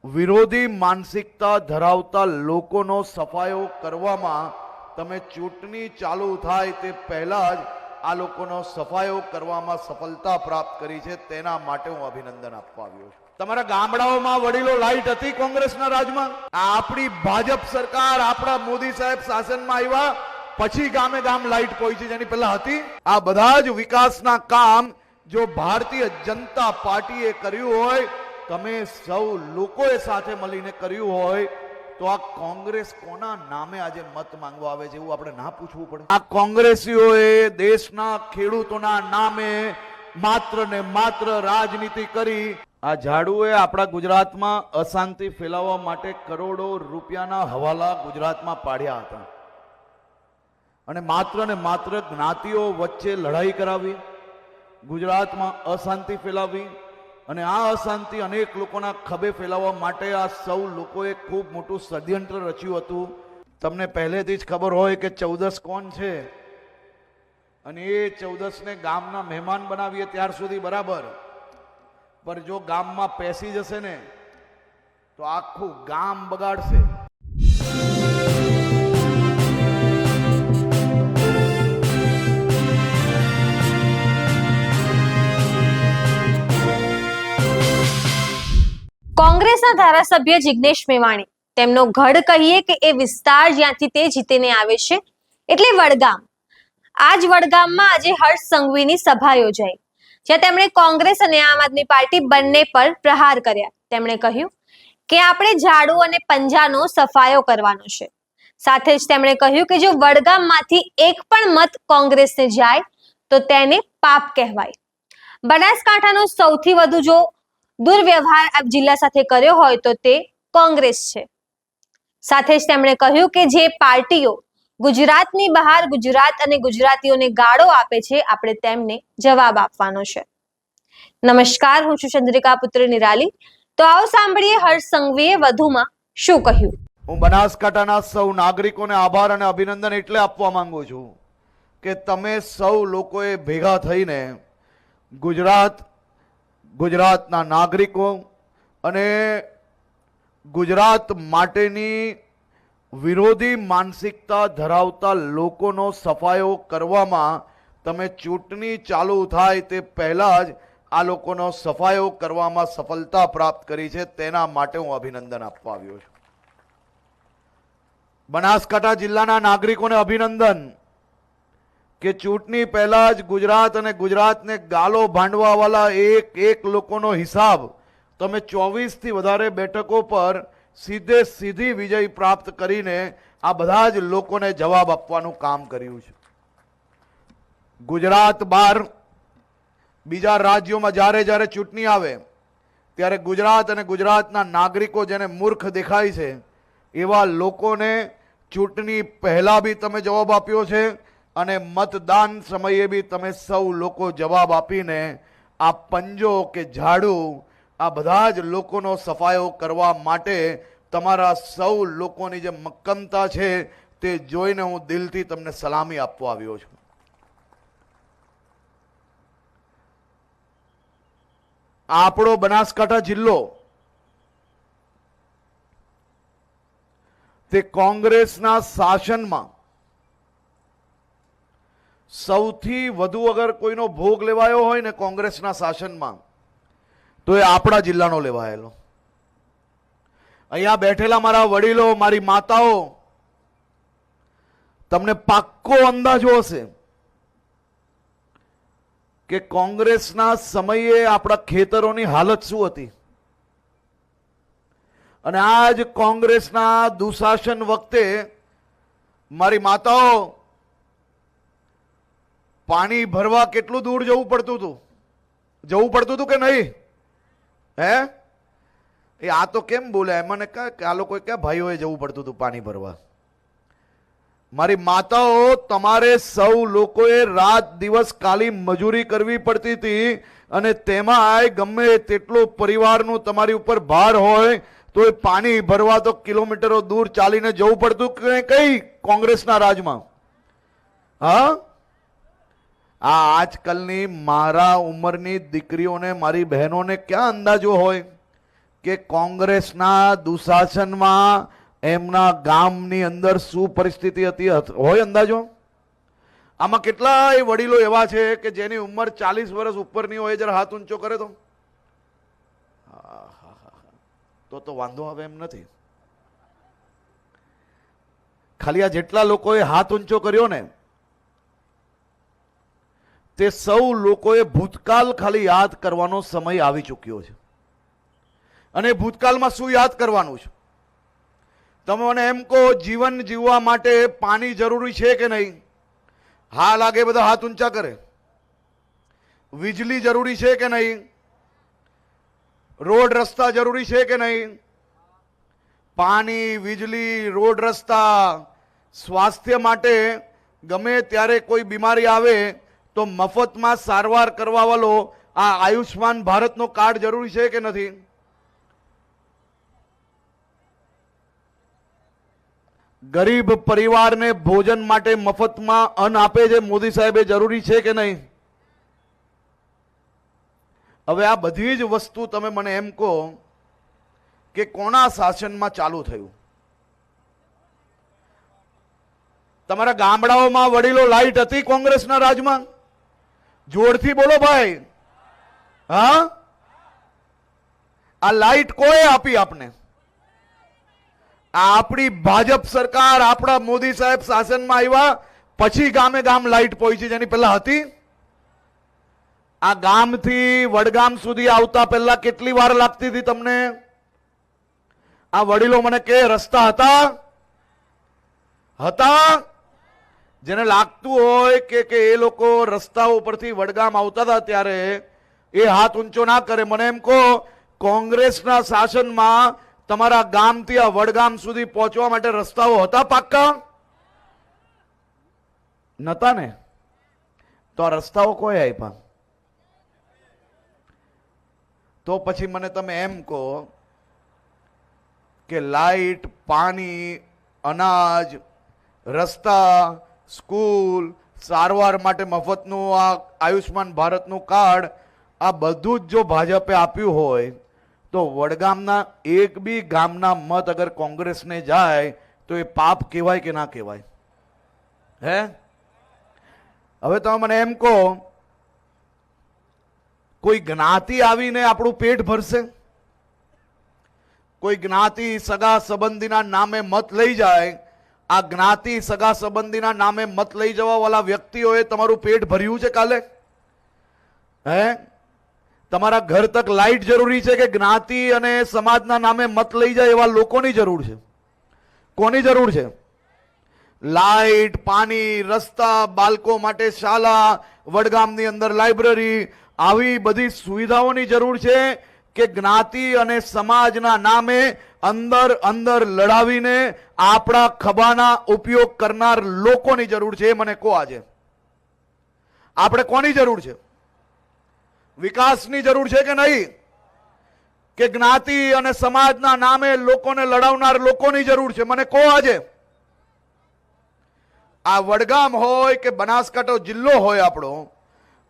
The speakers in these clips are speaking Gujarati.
વિરોધી માનસિકતા ધરાવતા લોકોનો સફાયો કરવામાં તમે ચૂંટણી ચાલુ થાય તે પહેલા જ આ લોકોનો સફાયો કરવામાં સફળતા પ્રાપ્ત કરી છે, તેના માટે હું અભિનંદન આપવા આવ્યો છું. તમારા ગામડાઓમાં વડીલો લાઈટ હતી કોંગ્રેસના રાજમાં? આપણી ભાજપ સરકાર, આપણા મોદી સાહેબ શાસનમાં આવ્યા પછી ગામે ગામ લાઈટ પહોંચી, જેની પહેલા હતી? આ બધા જ વિકાસના કામ જો ભારતીય જનતા પાર્ટીએ કર્યું હોય, તમે સૌ લોકોએ સાથે મળીને કર્યું હોય, તો આ કોંગ્રેસ કોના નામે આજે મત માંગવા આવે છે એવું આપણે ના પૂછવું પડે? આ કોંગ્રેસીઓએ દેશના ખેડૂતોના નામે માત્ર ને માત્ર રાજનીતિ કરી. આ ઝાડુએ આપણા ગુજરાતમાં અશાંતિ ફેલાવવા માટે કરોડો રૂપિયાના હવાલા ગુજરાતમાં પાડ્યા હતા અને માત્ર ને માત્ર જ્ઞાતિઓ વચ્ચે લડાઈ કરાવી, ગુજરાતમાં અશાંતિ ફેલાવી અને આ અશાંતિ અનેક લોકોના ખભે ફેલાવવા માટે આ સૌ લોકોએ ખૂબ મોટું ષડયંત્ર રચ્યું હતું. તમને પહેલેથી જ ખબર હોય કે 14 કોણ છે અને એ 14ને ગામના મહેમાન બનાવીએ ત્યાર સુધી બરાબર, પણ જો ગામમાં પેસી જશે ને તો આખું ગામ બગાડશે. કોંગ્રેસના ધારાસભ્ય જિગ્નેશ મેવાણી, તેમનો ગઢ કહીએ કે એ વિસ્તાર જ્યાંથી તે જીતીને આવે છે એટલે વડગામ. આ જ વડગામમાં આજે હર્ષ સંઘવીની સભા યોજાઈ, જ્યાં તેમણે કોંગ્રેસ અને આમ આદમી પાર્ટી બંને પર પ્રહાર કર્યા. તેમણે કહ્યું કે આપણે ઝાડુ અને પંજાનો સફાયો કરવાનો છે. સાથે જ તેમણે કહ્યું કે જો વડગામમાંથી એક પણ મત કોંગ્રેસને જાય તો તેને પાપ કહેવાય. બનાસકાંઠાનો સૌથી વધુ જો દુર્વ્યવહાર આ જિલ્લા સાથે કર્યો હોય તો તે કોંગ્રેસ છે. સાથે જ તેમણે કહ્યું કે જે પાર્ટીઓ ગુજરાતની બહાર ગુજરાત અને ગુજરાતીઓને ગાળો આપે છે, આપણે તેમને જવાબ આપવાનો છે. નમસ્કાર, હું છું ચંદ્રિકા પુત્ર નિરાલી. તો આવો સાંભળીએ હર્ષ સંઘવીએ વધુમાં શું કહ્યું. હું બનાસકાંઠાના સૌ નાગરિકોને આભાર અને અભિનંદન એટલે આપવા માંગુ છું કે તમે સૌ લોકોએ ભેગા થઈને ગુજરાતના નાગરિકો અને ગુજરાત માટેની વિરોધી માનસિકતા ધરાવતા લોકોનો સફાયો કરવામાં તમે ચૂંટણી ચાલુ થાય તે પહેલા જ આ લોકોનો સફાયો કરવામાં સફળતા પ્રાપ્ત કરી છે, તેના માટે હું અભિનંદન આપવા આવ્યો છું. બનાસકાંઠા જિલ્લાના નાગરિકોને અભિનંદન કે ચૂંટણી પહેલા જ ગુજરાત અને ગુજરાતને ગાલો ભાંડવા વાળા એક લોકોનો હિસાબ તમે 24 થી વધારે બેઠકો પર સીધી વિજય પ્રાપ્ત કરીને આ બધા જ લોકોને જવાબ આપવાનું કામ કર્યું છે. ગુજરાત બહાર બીજા રાજ્યોમાં જ્યારે ચૂંટણી આવે ત્યારે ગુજરાત અને ગુજરાતના નાગરિકો જેને મૂર્ખ દેખાય છે એવા લોકોને ચૂંટણી પહેલા બી તમે જવાબ આપ્યો છે અને મતદાન સમયે બી તમે સૌ લોકો જવાબ આપીને આ પંજો કે ઝાડુ આ બધા જ લોકોનો સફાયો કરવા માટે તમારા સૌ લોકોની જે મક્કમતા છે તે જોઈને હું દિલથી તમને સલામી આપવા આવ્યો છું. આપણો બનાસકાંઠા જિલ્લો તે કોંગ્રેસના શાસનમાં સૌથી વધુ અગર કોઈનો ભોગ લેવાયો હોય ને કોંગ્રેસના શાસનમાં તો એ આપણા જિલ્લાનો લેવાયેલો. અહીંયા બેઠેલા મારા વડીલો, મારી માતાઓ, તમને પાક્કો અંદાજો હશે કે કોંગ્રેસના સમયે આપણા ખેતરોની હાલત શું હતી અને આજ કોંગ્રેસના દુશાસન વખતે મારી માતાઓ પાણી ભરવા કેટલું દૂર જવું પડતું હતું કે નહીં? હે, એ આ તો કેમ બોલે? મને કે આ લોકો ક્યાં ભાઈઓએ જવું પડતું હતું પાણી ભરવા? મારી માતાઓ, તમારે સૌ લોકોએ રાત દિવસ કાલી મજૂરી કરવી પડતી હતી અને તેમાં ગમે તેટલો પરિવારનું તમારી ઉપર ભાર હોય તો એ પાણી ભરવા તો કિલોમીટરો દૂર ચાલીને જવું પડતું કે કઈ કોંગ્રેસના રાજમાં? હા, આ આજકાલની મારા ઉંમરની દીકરીઓને, મારી બહેનોને ક્યાં અંદાજો હોય કે કોંગ્રેસના દુશાસનમાં એમના ગામની અંદર શું પરિસ્થિતિ હતી હોય અંદાજો? આમાં કેટલાય વડીલો એવા છે કે જેની ઉંમર 40 વર્ષ ઉપરની હોય, જરા હાથ ઊંચો કરે તો વાંધો આવે એમ નથી. ખાલી આ જેટલા લોકોએ હાથ ઊંચો કર્યો ને તે સૌ લોકોએ ભૂતકાળ ખાલી યાદ કરવાનો સમય આવી ચૂક્યો છે. અને ભૂતકાળમાં શું યાદ કરવાનું છે? તમે મને એમ કહો, જીવન જીવવા માટે પાણી જરૂરી છે કે નહીં? હા લાગે, બધા હાથ ઊંચા કરે. વીજળી જરૂરી છે કે નહીં? રોડ રસ્તા જરૂરી છે કે નહીં? પાણી, વીજળી, રોડ રસ્તા, સ્વાસ્થ્ય માટે ગમે ત્યારે કોઈ બીમારી આવે તો મફતમાં સારવાર કરવા વાળો આ આયુષ્માન ભારતનો કાર્ડ જરૂરી છે કે નથી? ગરીબ પરિવારને ભોજન માટે મફતમાં અન્ન આપે છે મોદી સાહેબે, જરૂરી છે કે નહીં? હવે આ બધી જ વસ્તુ તમે મને એમ કહો કે કોના શાસનમાં ચાલુ થયું? તમારા ગામડાઓમાં વડીલો લાઈટ હતી કોંગ્રેસના રાજમાં? જોરથી બોલો ભાઈ. હા, આ લાઈટ કોએ આપી આપને? આપણી ભાજપ સરકાર, આપણા મોદી સાહેબ શાસનમાં આવ્યા પછી ગામે ગામ લાઈટ પહોંચી, જેની પહેલા હતી? આ ગામથી વડગામ સુધી આવતા પહેલા કેટલી વાર લાગતી હતી તમને? આ વડીલો મને કે રસ્તા હતા? જેને લાગતું હોય કે એ લોકો રસ્તાઓ પરથી વડગામ આવતા હતા ત્યારે એ હાથ ઊંચો ના કરે. મને એમ કહો, કોંગ્રેસના શાસનમાં તમારા ગામથી આ વડગામ સુધી પહોંચવા માટે રસ્તાઓ હતા પાક્કા? નતા ને? તો આ રસ્તાઓ કોઈ આપ્યા? તો પછી મને તમે એમ કહો કે લાઈટ, પાણી, અનાજ, રસ્તા, સ્કૂલ, સારવાર માટે મફતનું આ આયુષ્માન ભારતનું કાર્ડ, આ બધું જ જો ભાજપે આપ્યું હોય તો વડગામના એક બી ગામના મત અગર કોંગ્રેસને જાય તો એ પાપ કહેવાય કે ના કહેવાય? હે? હવે તમે મને એમ કહો, કોઈ જ્ઞાતિ આવીને આપણું પેટ ભરશે? કોઈ જ્ઞાતિ સગા સંબંધીના નામે મત લઈ જાય, આ જ્ઞાતિ સગા સંબંધીના નામે મત લઈ જવા વાળા વ્યક્તિઓએ તમારું પેટ ભર્યું છે કાલે? હે? તમારા ઘર તક લાઈટ જરૂરી છે કે જ્ઞાતિ અને સમાજના નામે મત લઈ જાય એવા લોકોની જરૂર છે? કોની જરૂર છે? લાઈટ, પાણી, રસ્તા, બાળકો માટે શાળા, વડગામની અંદર લાઇબ્રેરી, આવી બધી સુવિધાઓની જરૂર છે કે જ્ઞાતિ અને સમાજના નામે અંદર અંદર લડાવીને આપણા ખભાના ઉપયોગ કરનાર લોકોની જરૂર છે? એ મને કહો. આજે આપણે કોની જરૂર છે? વિકાસની જરૂર છે કે નહીં? કે જ્ઞાતિ અને સમાજના નામે લોકોને લડાવનાર લોકોની જરૂર છે? મને કહો. આજે આ વડગામ હોય કે બનાસકાંઠા જિલ્લો હોય આપણો,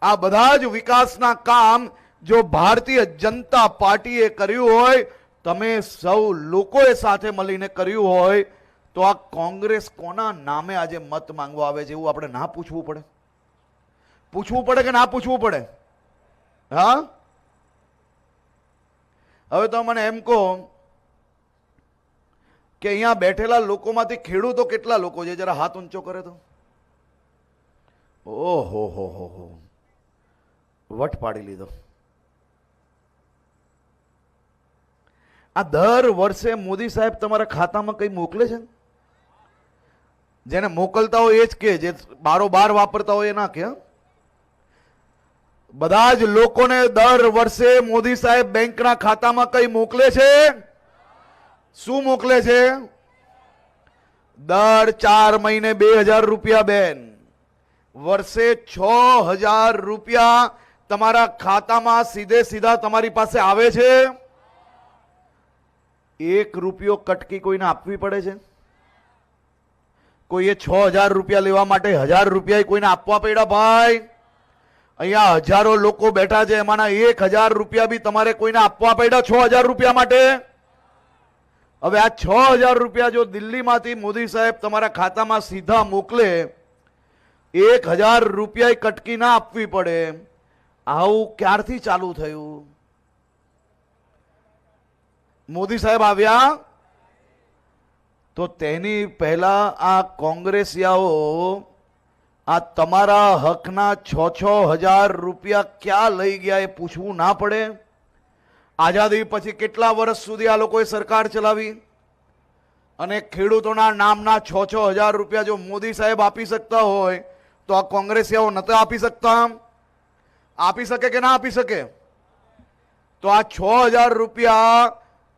આ બધા જ વિકાસના કામ જો ભારતીય જનતા પાર્ટીએ કર્યું હોય, તમે સૌ લોકોએ સાથે મળીને કર્યું હોય, તો આ કોંગ્રેસ કોના નામે આજે મત માંગવા આવે છે એવું આપણે ના પૂછવું પડે? પૂછવું પડે કે ના પૂછવું પડે? હા? હવે તો મને એમ કહો કે અહીંયા બેઠેલા લોકોમાંથી ખેડૂતો કેટલા લોકો છે? જરા હાથ ઊંચો કરે તો. ઓહો હો, વટ પાડી લીધો. આ દર વર્ષે મોદી સાહેબ તમારા ખાતામાં કઈ મોકલે છે? જેને મોકલતા હોય એ જ કે, જે બારોબાર વાપરતા હોય એ ના કે. બધા જ લોકોને દર વર્ષે મોદી સાહેબ બેંકના ખાતામાં કઈ મોકલે છે? શું મોકલે છે? દર 4 મહિને 2000 રૂપિયા. બેન, વર્ષે 6000 રૂપિયા તમારા ખાતામાં સીધે સીધા તમારી પાસે આવે છે. 1 રૂપિયો કટકી કોઈને આપવી પડે છે? કોઈએ 6000 રૂપિયા લેવા માટે 1000 રૂપિયા કોઈને આપવા પડ્યા? ભાઈ, અહીંયા હજારો લોકો બેઠા છે, એમાંના 1000 રૂપિયા બી તમારે કોઈને આપવા પડ્યા 6000 રૂપિયા માટે. હવે આ 6000 રૂપિયા જો દિલ્હીમાંથી મોદી સાહેબ તમારા ખાતામાં સીધા મોકલે, 1000 રૂપિયા કટકી ના આપવી પડે, આવું ક્યારથી ચાલુ થયું? મોદી સાહેબ આવ્યા તો તેની પહેલા આ કોંગ્રેસિયાઓ આ તમારા હકના 6,000 રૂપિયા ક્યાં લઈ ગયા એ પૂછવું ના પડે? આઝાદી પછી કેટલા વર્ષ સુધી આ લોકોએ સરકાર ચલાવી અને ખેડૂતોના નામના 6,000 રૂપિયા જો મોદી સાહેબ આપી શકતા હોય તો આ કોંગ્રેસિયાઓ નતા આપી શકતા? આપી શકે કે ના આપી શકે? તો આ 6,000 રૂપિયા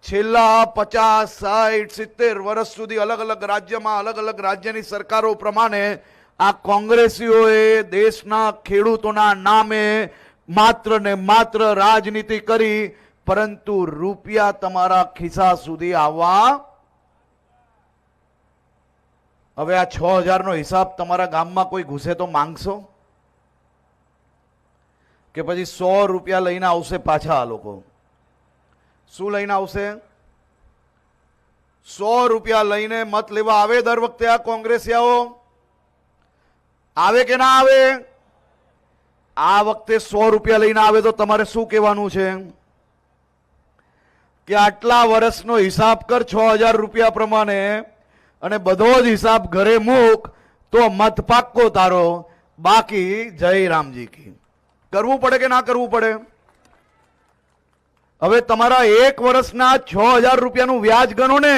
છેલ્લા 50, 60, 70 વર્ષ સુધી અલગ અલગ રાજ્યમાં અલગ અલગ રાજ્યની સરકારો પ્રમાણે આ કોંગ્રેસીઓએ દેશના ખેડૂતોના નામે માત્ર ને માત્ર રાજનીતિ કરી, પરંતુ રૂપિયા તમારા ખિસ્સા સુધી આવવા. હવે આ 6,000 નો હિસાબ તમારા ગામમાં કોઈ ઘૂસે તો માંગશો કે પછી 100 રૂપિયા લઈને આવશે પાછા? આ લોકો શું લઈને આવશે? 100 રૂપિયા લઈને મત લેવા આવે દર વખતે આ કોંગ્રેસિયાઓ? આવે કે ના આવે? આ વખતે 100 રૂપિયા લઈને આવે તો તમારે શું કહેવાનું છે કે આટલા વર્ષનો હિસાબ કર 6,000 રૂપિયા પ્રમાણે અને બધો જ હિસાબ ઘરે મૂક તો મત પાક્કો તારો, બાકી જય રામજી કી. કરવું પડે કે ના કરવું પડે? હવે તમારા 1 વર્ષના 6,000 રૂપિયાનું વ્યાજ ગણો ને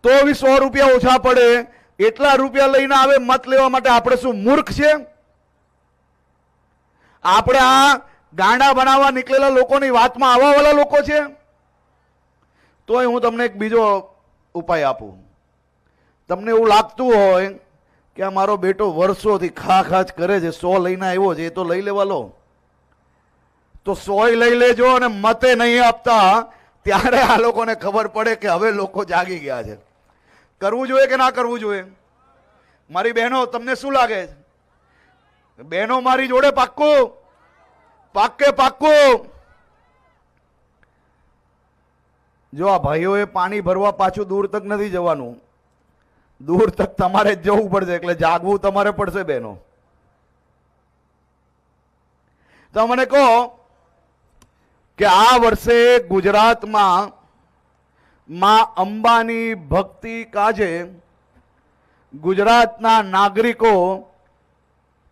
તો બી 100 રૂપિયા ઓછા પડે. એટલા રૂપિયા લઈને આવે મત લેવા માટે. આપણે શું મૂર્ખ છે? આપણે આ ગાંડા બનાવવા નીકળેલા લોકોની વાતમાં આવવા વાળા લોકો છે? તોય હું તમને એક બીજો ઉપાય આપું. તમને એવું લાગતું હોય કે આ મારો બેટો વર્ષોથી ખા જ કરે છે, 100 લઈને આવ્યો છે, એ તો લઈ લેવા લો, તો 100 લઈ લેજો અને મતે નહીં આપતા. ત્યારે આ લોકોને ખબર પડે કે હવે લોકો જાગી ગયા છે. કરવું જોઈએ કે ના કરવું જોઈએ? મારી બહેનો, તમને શું લાગે છે? બહેનો મારી જોડે પાક્કું? પાક્કે પાક્કું? જો આ ભાઈઓએ પાણી ભરવા પાછું દૂર તક નથી જવાનું, દૂર તક તમારે જ જવું પડશે, એટલે જાગવું તમારે પડશે બહેનો. તો મને કહો કે આ વર્ષે ગુજરાતમાં માં અંબાની ભક્તિ કાજે ગુજરાતના નાગરિકો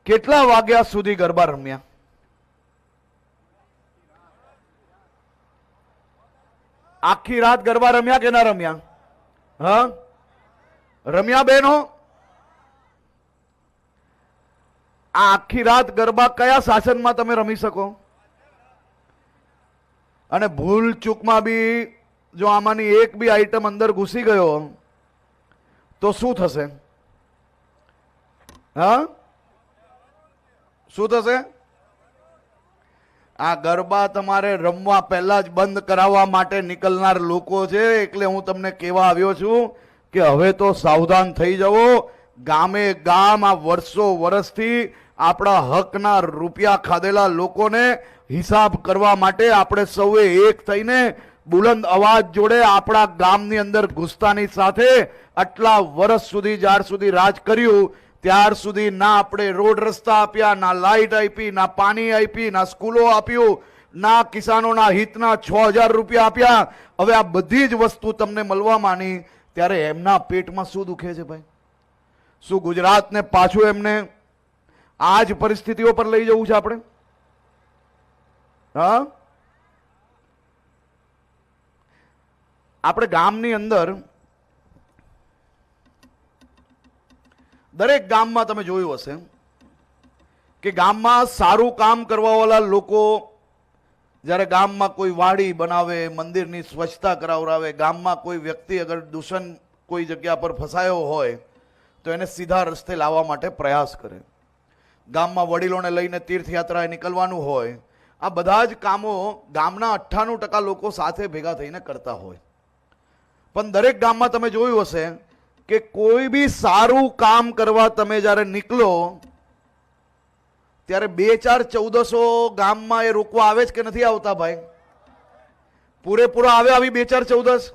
કેટલા વાગ્યા સુધી ગરબા રમ્યા? આખી રાત ગરબા રમ્યા કે ના રમ્યા? હા, રમ્યા બહેનો? આ આખી રાત ગરબા કયા શાસનમાં તમે રમી શકો? અને ભૂલ ચૂકમાં બી જો આમાંની એક બી આઈટમ અંદર ઘૂસી ગયો તો શું થશે? હા, શું થશે? આ ગરબા તમારે રમવા પહેલા જ બંધ કરાવવા માટે નીકળનાર લોકો છે. એટલે હું તમને કહેવા આવ્યો છું કે હવે તો સાવધાન થઈ જવો. ગામે ગામ આ વર્ષોથી આપણા હકના રૂપિયા ખાધેલા લોકોને હિસાબ કરવા માટે આપણે સૌએ એક થઈને બુલંદ અવાજ જોડે આપણા ગામની અંદર ઘૂસતાની સાથે આટલા વર્ષ સુધી જ્યાર સુધી રાજ કર્યું ત્યાર સુધી ના આપણે રોડ રસ્તા આપ્યા, ના લાઇટ આપી, ના પાણી આપી, ના સ્કૂલો આપ્યું, ના કિસાનોના હિતના 6,000 રૂપિયા આપ્યા. હવે આ બધી જ વસ્તુ તમને મળવા માંડી ત્યારે એમના પેટમાં શું દુખે છે ભાઈ? શું ગુજરાતને પાછું એમને આ જ પરિસ્થિતિઓ પર લઈ જવું છે આપણે? હા, આપણે ગામની અંદર દરેક ગામમાં તમે જોયું હશે કે ગામમાં સારું કામ કરવા વાળા લોકો જ્યારે ગામમાં કોઈ વાડી બનાવે, મંદિરની સ્વચ્છતા કરાવરાવે, ગામમાં કોઈ વ્યક્તિ અગર દૂષણ કોઈ જગ્યા પર ફસાયો હોય તો એને સીધા રસ્તે લાવવા માટે પ્રયાસ કરે. ગામમાં વડીલોને લઈને તીર્થયાત્રાએ નીકળવાનું હોય, આ બધા જ કામો ગામના 98% લોકો સાથે ભેગા થઈને કરતા હોય. પણ દરેક ગામમાં તમે જોયું હશે કે કોઈ બી સારું કામ કરવા તમે જ્યારે નીકળો ત્યારે 2014 ગામમાં એ રોકવા આવે જ કે નથી આવતા ભાઈ? પૂરેપૂરા આવે આવી 2014?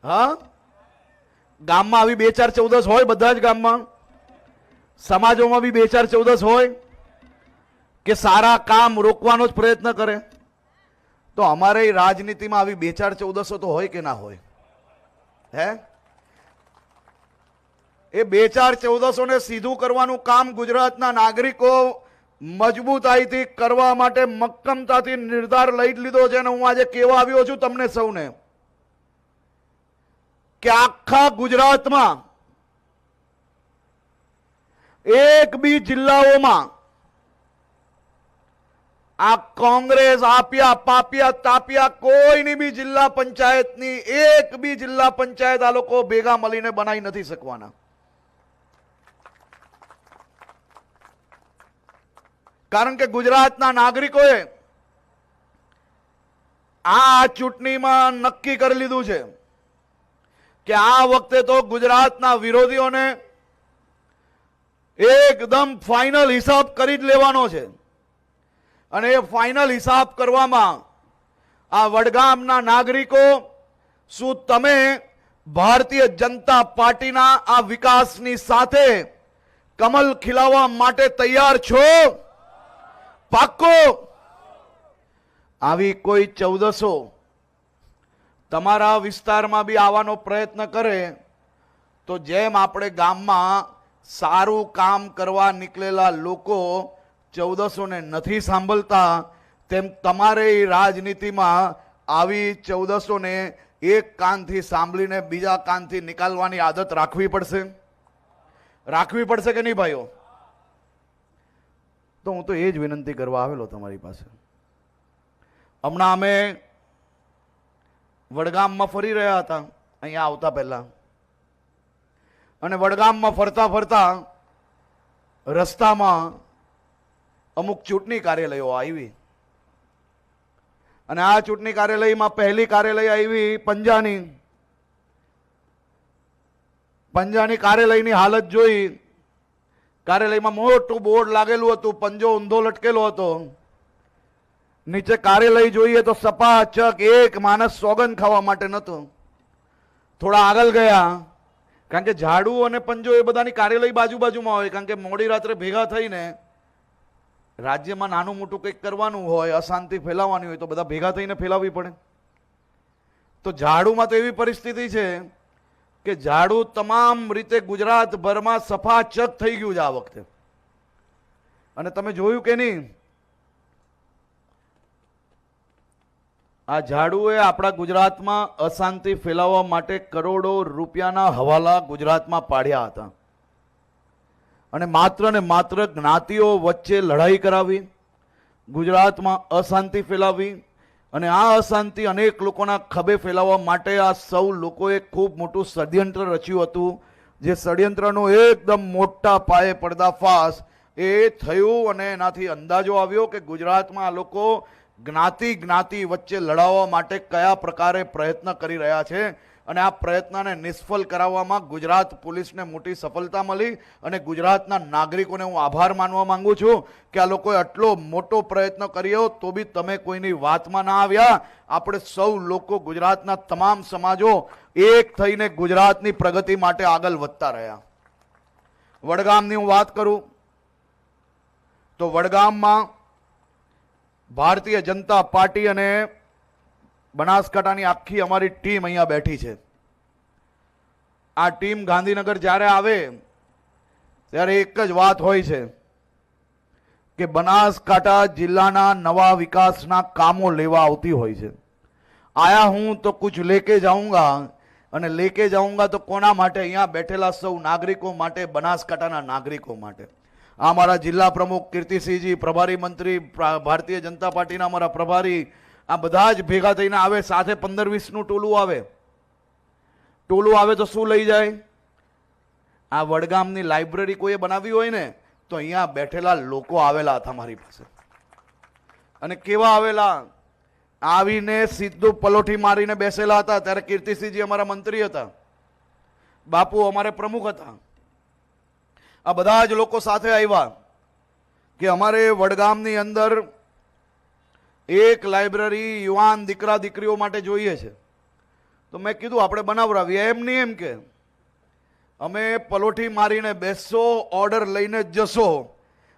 હા, ગામમાં આવી 2014 હોય? બધા જ ગામમાં, સમાજોમાં બી 2014 હોય કે સારા કામ રોકવાનો જ પ્રયત્ન કરે? તો અમારે રાજનીતિમાં આવી 2014 તો હોય કે ના હોય? હે, એ 2014 ને સીધું કરવાનું કામ ગુજરાતના નાગરિકો મજબૂતાઈથી કરવા માટે મક્કમતાથી નિર્ધાર લઈ લીધો છે. અને હું આજે કહેવા આવ્યો છું તમને સૌને કે આખા ગુજરાતમાં એક બી જિલ્લાઓમાં આ કોંગ્રેસ આપ્યા પાપ્યા તાપ્યા કોઈની બી જિલ્લા પંચાયતની એક બી જિલ્લા પંચાયત આ લોકો ભેગા મળીને બનાવી નથી શકવાના. કારણ કે ગુજરાતના નાગરિકોએ આ ચૂંટણીમાં નક્કી કરી લીધું છે કે આ વખતે તો ગુજરાતના વિરોધીઓને એકદમ ફાઇનલ હિસાબ કરી જ લેવાનો છે. અને એ ફાઇનલ હિસાબ કરવામાં આ વડગામના નાગરિકો, શું તમે ભારતીય જનતા પાર્ટીના આ વિકાસની સાથે કમલ ખીલાવવા માટે તૈયાર છો? પાક્કો? આવી કોઈ 1400 તમારા વિસ્તારમાં બી આવવાનો પ્રયત્ન કરે તો જેમ આપણે ગામમાં સારું કામ કરવા નીકળેલા લોકો 1400 ને નથી સાંભળતા, તેમ તમારે રાજનીતિમાં આવી 1400 ને એક કાનથી સાંભળીને બીજા કાનથી નિકાલવાની આદત રાખવી પડશે. રાખવી પડશે કે નહીં ભાઈઓ? તો હું તો એ જ વિનંતી કરવા આવેલો તમારી પાસે. હમણાં અમે વડગામમાં ફરી રહ્યા હતા અહીંયા આવતા પહેલા, અને વડગામમાં ફરતા ફરતા રસ્તામાં અમુક ચૂંટણી કાર્યાલયો આવી. અને આ ચૂંટણી કાર્યાલયમાં પહેલી કાર્યાલય આવી પંજાની. પંજાની કાર્યાલયની હાલત જોઈ. કાર્યાલયમાં મોટું બોર્ડ લાગેલું હતું, પંજો ઊંધો લટકેલો હતો. નીચે કાર્યાલય જોઈએ તો સપાચક એક માણસ સોગંદ ખાવા માટે નતો. થોડા આગળ ગયા, કારણ કે ઝાડુ અને પંજો એ બધાની કાર્યાલય બાજુ બાજુમાં હોય. કારણ કે મોડી રાત્રે ભેગા થઈને રાજ્યમાં નાનું મોટું કંઈક કરવાનું હોય, અશાંતિ ફેલાવવાની હોય, તો બધા ભેગા થઈને ફેલાવવી પડે. તો ઝાડુમાં તો એવી પરિસ્થિતિ છે કે ઝાડુ તમામ રીતે ગુજરાતભરમાં સફાચક થઈ ગયું છે આ વખતે. અને તમે જોયું કે નહીં, આ ઝાડુએ આપણા ગુજરાતમાં અશાંતિ ફેલાવવા માટે કરોડો રૂપિયાના હવાલા ગુજરાતમાં પાડ્યા હતા. અને માત્ર જ્ઞાતિઓ વચ્ચે લડાઈ કરાવી, ગુજરાતમાં અશાંતિ ફેલાવી. અને આ અશાંતિ અનેક લોકોના ખભે ફેલાવવા માટે આ સૌ લોકોએ ખૂબ મોટું ષડયંત્ર રચ્યું હતું. જે ષડયંત્રનો એકદમ મોટા પાયે પર્દાફાશ એ થયું. અને એનાથી અંદાજો આવ્યો કે ગુજરાતમાં આ લોકો જ્ઞાતિ વચ્ચે લડાવવા માટે કયા પ્રકારે પ્રયત્ન કરી રહ્યા છે. અને આ પ્રયત્નને નિષ્ફળ કરાવવામાં ગુજરાત પોલીસને મોટી સફળતા મળી. અને ગુજરાતના નાગરિકોને હું આભાર માનવા માંગુ છું કે આ લોકોએ આટલો મોટો પ્રયત્ન કર્યો તો બી તમે કોઈની વાતમાં ના આવ્યા. આપણે સૌ લોકો, ગુજરાતના તમામ સમાજો એક થઈને ગુજરાતની પ્રગતિ માટે આગળ વધતા રહ્યા. વડગામની હું વાત કરું તો વડગામમાં ભારતીય જનતા પાર્ટી અને બનાસકાંઠાની આખી અમારી ટીમ અહીંયા બેઠી છે. આ ટીમ ગાંધીનગર જ્યારે આવે ત્યારે એક જ વાત હોય છે કે બનાસકાંઠા જિલ્લાના નવા વિકાસના કામો લેવા આવતી હોય છે. આયા હું તો કુછ લેકે જાઉંગા. અને લેકે જાઉંગા તો કોના માટે? અહીંયા બેઠેલા સૌ નાગરિકો માટે, બનાસકાંઠાના નાગરિકો માટે. આ અમારા જિલ્લા પ્રમુખ કીર્તિસિંહજી, પ્રભારી મંત્રી ભારતીય જનતા પાર્ટીના અમારા પ્રભારી, આ બધા જ ભેગા થઈને આવે. સાથે 15-20નું ટોલું આવે. ટોલું આવે તો શું લઈ જાય? આ વડગામની લાઇબ્રેરી કોઈએ બનાવી હોય ને તો અહીંયા બેઠેલા લોકો આવેલા હતા મારી પાસે. અને કેવા આવેલા? આવીને સીધું પલોઠી મારીને બેસેલા હતા. ત્યારે કીર્તિસિંહજી અમારા મંત્રી હતા, બાપુ અમારે પ્રમુખ હતા. આ બધા જ લોકો સાથે આવ્યા કે અમારે વડગામની અંદર એક લાઇબ્રેરી યુવાન દીકરા દીકરીઓ માટે જોઈએ છે. તો મેં કીધું આપણે બનાવરાવીએ. એમ નહીં એમ કે અમે પલોઠી મારીને બેસશો, ઓર્ડર લઈને જ જશો.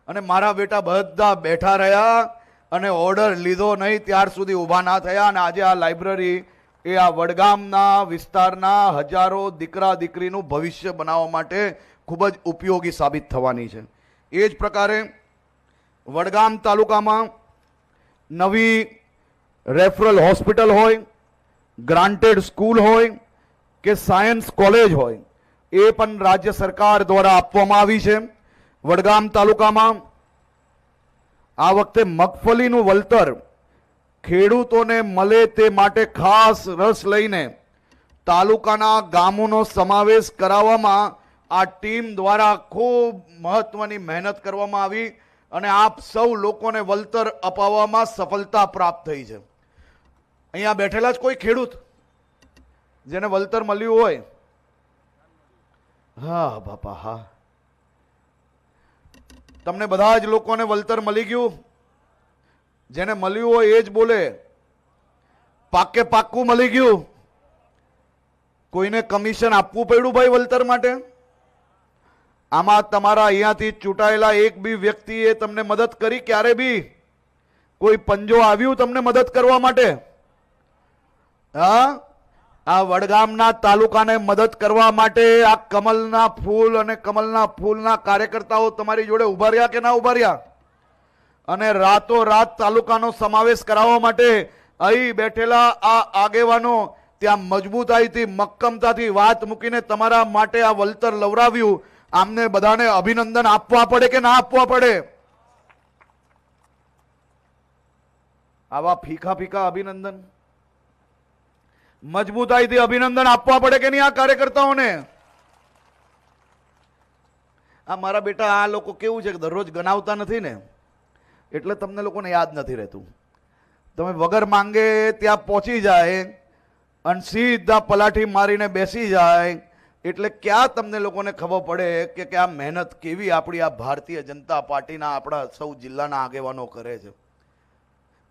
અને મારા બેટા બધા બેઠા રહ્યા અને ઓર્ડર લીધો નહીં ત્યાર સુધી ઊભા ના થયા. અને આજે આ લાઇબ્રેરી એ આ વડગામના વિસ્તારના હજારો દીકરા દીકરીનું ભવિષ્ય બનાવવા માટે ખૂબ જ ઉપયોગી સાબિત થવાની છે. એ જ પ્રકારે વડગામ તાલુકામાં નવી રેફરલ હોસ્પિટલ હોય, ગ્રાન્ટેડ સ્કૂલ હોય કે સાયન્સ કોલેજ હોય, એ પણ રાજ્ય સરકાર દ્વારા આપવામાં આવી છે. વડગામ તાલુકામાં આ વખતે મગફળીનું વળતર ખેડૂતોને મળે તે માટે ખાસ રસ લઈને તાલુકાના ગામોનો સમાવેશ કરાવવામાં આ ટીમ દ્વારા ખૂબ મહત્વની મહેનત કરવામાં આવી અને આપ સૌ લોકોને વળતર અપાવવામાં સફળતા પ્રાપ્ત થઈ છે. અહીંયા બેઠેલા જ કોઈ ખેડૂત જેને વળતર મળ્યું હોય? હા બાપા, હા. તમને બધા જ લોકોને વળતર મળી ગયું? જેને મળ્યું હોય એ જ બોલે. પાકે પાક્કું મળી ગયું? કોઈને કમિશન આપવું પડ્યું ભાઈ વળતર માટે? આમાં તમારા અહીંયાથી ચૂંટાયેલા એક બી વ્યક્તિએ તમને મદદ કરી? ક્યારે બી કોઈ પંજો આવ્યું તમને મદદ કરવા માટે? હા, આ વડગામના તાલુકાને મદદ કરવા માટે આ કમલના ફૂલ અને કમલના ફૂલના કાર્યકર્તાઓ તમારી જોડે ઉભા રહ્યા કે ના ઉભા રહ્યા? અને રાતો રાત તાલુકાનો સમાવેશ કરાવવા માટે અહીં બેઠેલા આ આગેવાનો ત્યાં મજબૂતાઈથી મક્કમતાથી વાત મૂકીને તમારા માટે આ વળતર લવરાવ્યું. આમને બધાને અભિનંદન આપવા પડે કે ના આપવા પડે? આવા ફીકા ફીકા અભિનંદન, મજબૂતાઈથી અભિનંદન આપવા પડે કે નહીં આ કાર્યકર્તાઓને? આ મારા બેટા, આ લોકો કેવું છે કે દરરોજ ગણાવતા નથી ને, એટલે તમને લોકોને યાદ નથી રહેતું. તમે વગર માંગે ત્યાં પહોંચી જાય અને સીધા પલાઠી મારીને બેસી જાય એટલે ક્યાં તમને લોકોને ખબર પડે કે આ મહેનત કેવી આપણી આ ભારતીય જનતા પાર્ટીના આપણા સૌ જિલ્લાના આગેવાનો કરે છે.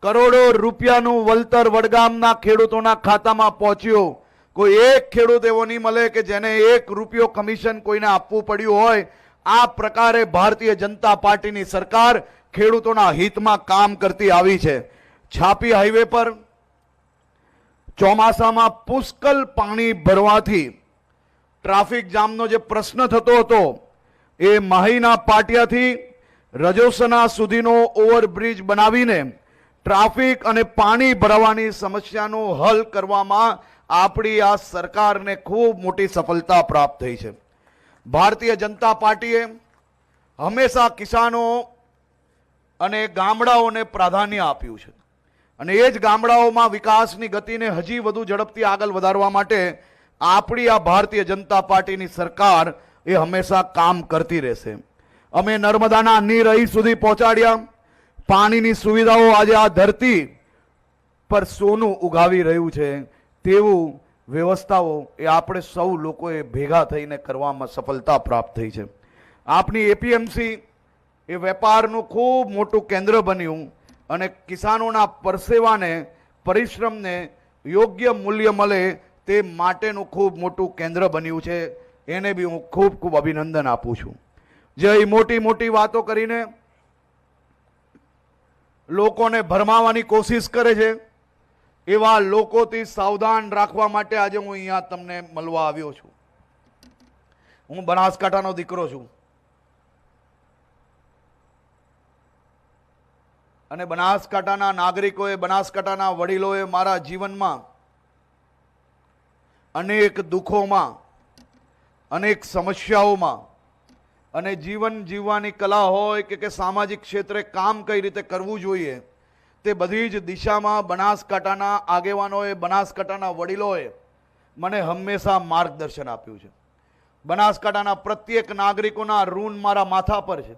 કરોડો રૂપિયાનું વળતર વડગામના ખેડૂતોના ખાતામાં પહોંચ્યું. કોઈ એક ખેડૂત એવો નહીં મળે કે જેને 1 રૂપિયો કમિશન કોઈને આપવું પડ્યું હોય. આ પ્રકારે ભારતીય જનતા પાર્ટીની સરકાર ખેડૂતોના હિતમાં કામ કરતી આવી છે. છાપી હાઈવે પર ચોમાસામાં પુષ્કળ પાણી ભરવાથી ટ્રાફિક જામનો જે પ્રશ્ન થતો હતો એ માહીના પાટિયાથી રજોસના સુધીનો ઓવરબ્રિજ બનાવીને ટ્રાફિક અને પાણી ભરાવાની સમસ્યાનો હલ કરવામાં આપણી આ સરકારને ખૂબ મોટી સફળતા પ્રાપ્ત થઈ છે. ભારતીય જનતા પાર્ટીએ હંમેશા કિસાનો અને ગામડાઓને પ્રાધાન્ય આપ્યું છે અને એ જ ગામડાઓમાં વિકાસની ગતિને હજી વધુ ઝડપથી આગળ વધારવા માટે આપણી આ ભારતીય જનતા પાર્ટીની સરકાર એ હંમેશા કામ કરતી રહેશે. અમે નર્મદાના નીર અહીં સુધી પહોંચાડ્યા. પાણીની સુવિધાઓ આજે આ ધરતી પર સોનું ઉગાવી રહ્યું છે તેવું વ્યવસ્થાઓ એ આપણે સૌ લોકોએ ભેગા થઈને કરવામાં સફળતા પ્રાપ્ત થઈ છે. આપની એપીએમસી એ વેપારનું ખૂબ મોટું કેન્દ્ર બન્યું અને કિસાનોના પરસેવાને, પરિશ્રમને યોગ્ય મૂલ્ય મળે તે માટેનું ખૂબ મોટું કેન્દ્ર બન્યું છે. એને બી હું ખૂબ ખૂબ અભિનંદન આપું છું. જે મોટી મોટી વાતો કરીને લોકોને ભરમાવાની કોશિશ કરે છે એવા લોકોથી સાવધાન રાખવા માટે આજે હું અહીંયા તમને મળવા આવ્યો છું. હું બનાસકાંઠાનો દીકરો છું અને બનાસકાંઠાના નાગરિકોએ, બનાસકાંઠાના વડીલોએ મારા જીવનમાં અનેક દુઃખોમાં, અનેક સમસ્યાઓમાં અને જીવન જીવવાની કલા હોય કે સામાજિક ક્ષેત્રે કામ કઈ રીતે કરવું જોઈએ તે બધી જ દિશામાં બનાસકાંઠાના આગેવાનોએ, બનાસકાંઠાના વડીલોએ મને હંમેશા માર્ગદર્શન આપ્યું છે. બનાસકાંઠાના પ્રત્યેક નાગરિકોના ઋણ મારા માથા પર છે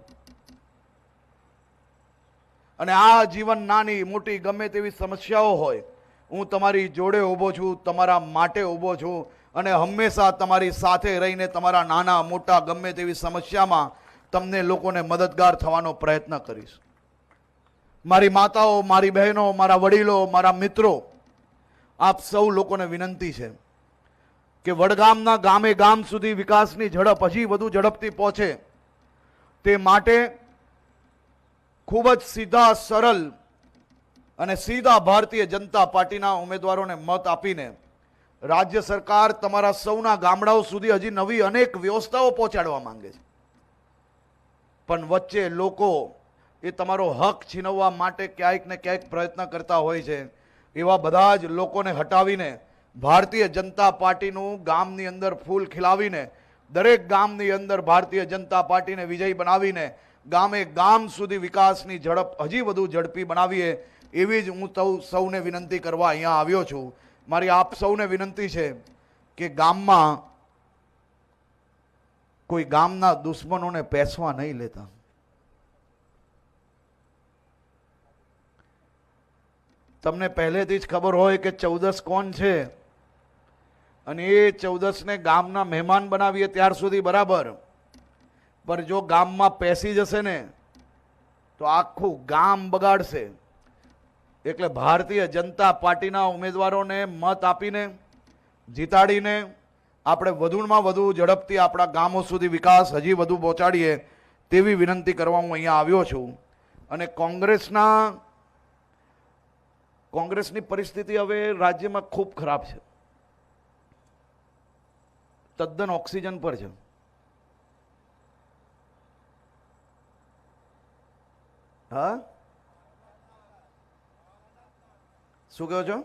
અને આ જીવન નાની મોટી ગમે તેવી સમસ્યાઓ હોય, હું તમારી જોડે ઊભો છું, તમારા માટે ઊભો છું અને હંમેશા તમારી સાથે રહીને તમારા નાના મોટા ગમે તેવી સમસ્યામાં તમને લોકોને મદદગાર થવાનો પ્રયત્ન કરીશ. મારી માતાઓ, મારી બહેનો, મારા વડીલો, મારા મિત્રો, આપ સૌ લોકોને વિનંતી છે કે વડગામના ગામે ગામ સુધી વિકાસની ઝડપ હજી વધુ ઝડપથી પહોંચે તે માટે ખૂબ જ સીધા, સરળ અને સીધા ભારતીય જનતા પાર્ટીના ઉમેદવારોને મત આપીને રાજ્ય સરકાર તમારા સૌના ગામડાઓ સુધી હજી નવી અનેક વ્યવસ્થાઓ પહોંચાડવા માંગે છે. પણ વચ્ચે લોકો એ તમારો હક છીનવવા માટે ક્યાંક ને ક્યાંક પ્રયત્ન કરતા હોય છે. એવા બધા જ લોકોને હટાવીને ભારતીય જનતા પાર્ટીનું ગામની અંદર ફૂલ ખીલાવીને દરેક ગામની અંદર ભારતીય જનતા પાર્ટીને વિજયી બનાવીને ગામે ગામ સુધી વિકાસની ઝડપ હજી વધુ ઝડપી બનાવીએ એવી જ હું સૌને વિનંતી કરવા અહીંયા આવ્યો છું. મારી આપ સૌને વિનંતી છે કે ગામમાં કોઈ ગામના દુશ્મનોને પેસવા નહીં લેતા. તમને પહેલેથી જ ખબર હોય કે 14 કોણ છે અને એ 14ને ગામના મહેમાન બનાવીએ ત્યાર સુધી બરાબર, પણ જો ગામમાં પેસી જશે ને તો આખું ગામ બગાડશે. એટલે ભારતીય જનતા પાર્ટીના ઉમેદવારોને મત આપીને જીતાડીને આપણે વધુમાં વધુ ઝડપથી આપણા ગામો સુધી વિકાસ હજી વધુ પહોંચાડીએ તેવી વિનંતી કરવા હું અહીંયા આવ્યો છું. અને કોંગ્રેસની પરિસ્થિતિ હવે રાજ્યમાં ખૂબ ખરાબ છે, તદ્દન ઓક્સિજન પર છે. હા, શું કહો છો?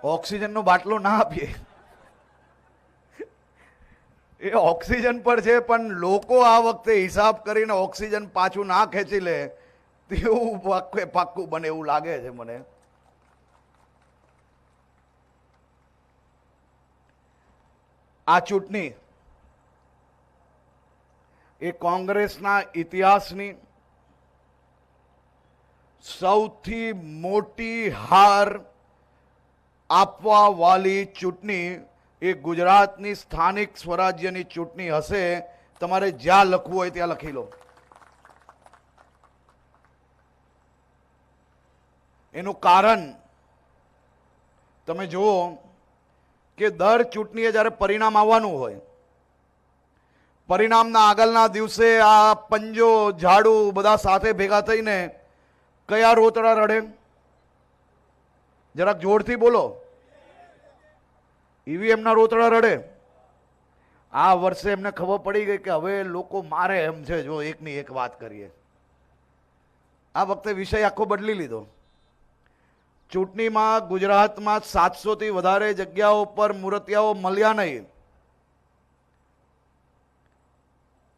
ઓક્સિજનનો બાટલો ના આપીએ, એ ઓક્સિજન પર છે, પણ લોકો આ વખતે હિસાબ કરીને ઓક્સિજન પાછું ના ખેંચી લે તેવું પાક્કું બને એવું લાગે છે મને. આ ચૂંટણી એ કોંગ્રેસના ઇતિહાસની સૌથી મોટી હાર આપવા વાળી ચૂંટણી એ ગુજરાતની સ્થાનિક સ્વરાજ્યની ચૂંટણી હશે. તમારે જ્યાં લખવું હોય ત્યાં લખી લો. એનું કારણ તમે જુઓ કે દર ચૂંટણીએ જ્યારે પરિણામ આવવાનું હોય, પરિણામના આગળના દિવસે આ પંજો, ઝાડુ બધા સાથે ભેગા થઈને કયા રોતડા રડે? જરાક જોરથી બોલો. ઈવીએમના રોતડા રડે. આ વર્ષે એમને ખબર પડી ગઈ કે હવે લોકો મારે એમ છે. જો એકની એક વાત કરીએ, આ વખતે વિષય આખો બદલી લીધો. ચૂંટણીમાં ગુજરાતમાં 700થી વધારે જગ્યાઓ પર મૂર્તિયાઓ મળ્યા નહીં,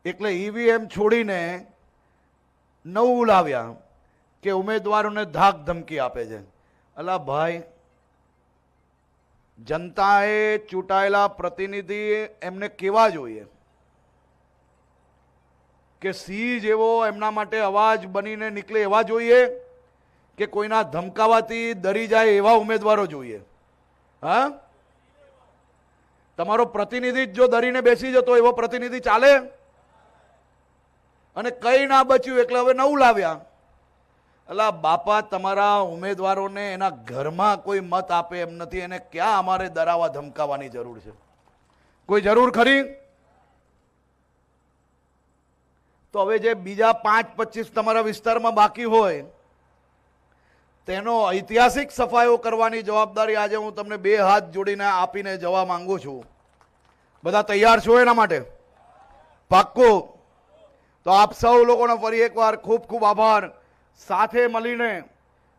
એટલે ઈવીએમ છોડીને નવું લાવ્યા કે ઉમેદવારોને ધાક ધમકી આપે છે. અલા ભાઈ, જનતાએ ચૂંટાયેલા પ્રતિનિધિ એમને કેવા જોઈએ કે સિંહ જેવો એમના માટે અવાજ બનીને નીકળે એવા જોઈએ કે કોઈના ધમકાવાથી ડરી જાય એવા ઉમેદવારો જોઈએ? હા, તમારો પ્રતિનિધિ જો ડરીને બેસી જતો એવો પ્રતિનિધિ ચાલે? અને કઈ ના બચ્યું એટલે હવે નવું લાવ્યા. અલા બાપા, તમારા ઉમેદવારોને એના ઘરમાં કોઈ મત આપે એમ નથી, એને ક્યાં અમારે ડરાવા ધમકાવવાની જરૂર છે? કોઈ જરૂર ખરી? તો હવે જે બીજા 5-25 તમારા વિસ્તારમાં બાકી હોય તેનો ઐતિહાસિક સફાયો કરવાની જવાબદારી આજે હું તમને 2 હાથ જોડીને આપીને જવા માંગુ છું. બધા તૈયાર છો એના માટે? પાક્કું? તો આપ સૌ લોકોનો ફરી એકવાર ખૂબ ખૂબ આભાર. સાથે મળીને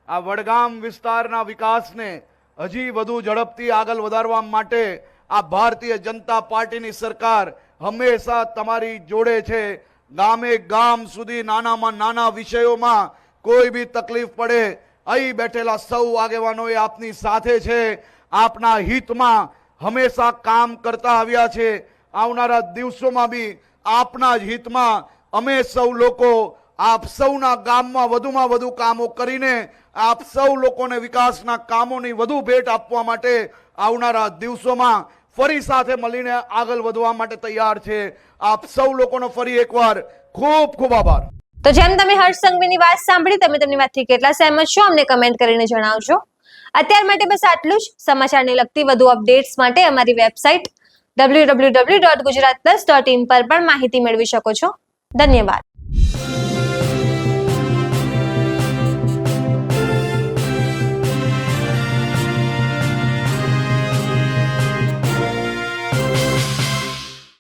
આ વડગામ વિસ્તારના વિકાસને હજી વધુ ઝડપથી આગળ વધારવા માટે આ ભારતીય જનતા પાર્ટીની સરકાર હંમેશા તમારી જોડે છે. ગામે ગામ સુધી નાનામાં નાના વિષયોમાં કોઈ બી તકલીફ પડે, અહીં બેઠેલા સૌ આગેવાનો એ આપની સાથે છે. આપના હિતમાં હંમેશા કામ કરતા આવ્યા છે. આવનારા દિવસોમાં બી આપના જ હિતમાં અમે સૌ લોકો આપ સૌના ગામમાં વધુમાં વધુ કામો કરીને આપ સૌ લોકોને વિકાસના કામોની વધુ ભેટ આપવા માટે આવનારા દિવસોમાં ફરી સાથે મળીને આગળ વધવા માટે તૈયાર છે. આપ સૌ લોકોનો ફરી એકવાર ખૂબ ખૂબ આભાર. તો જેમ તમે હર્ષ સંઘવીની વાત સાંભળી, તમે તેમની વાતથી કેટલા સહેમત છો અમને કમેન્ટ કરીને જણાવજો. અત્યાર માટે બસ આટલું જ. સમાચારને લગતી વધુ અપડેટ્સ માટે અમારી વેબસાઇટ www.gujaratplus.in પર પણ માહિતી મેળવી શકો છો. ધન્યવાદ.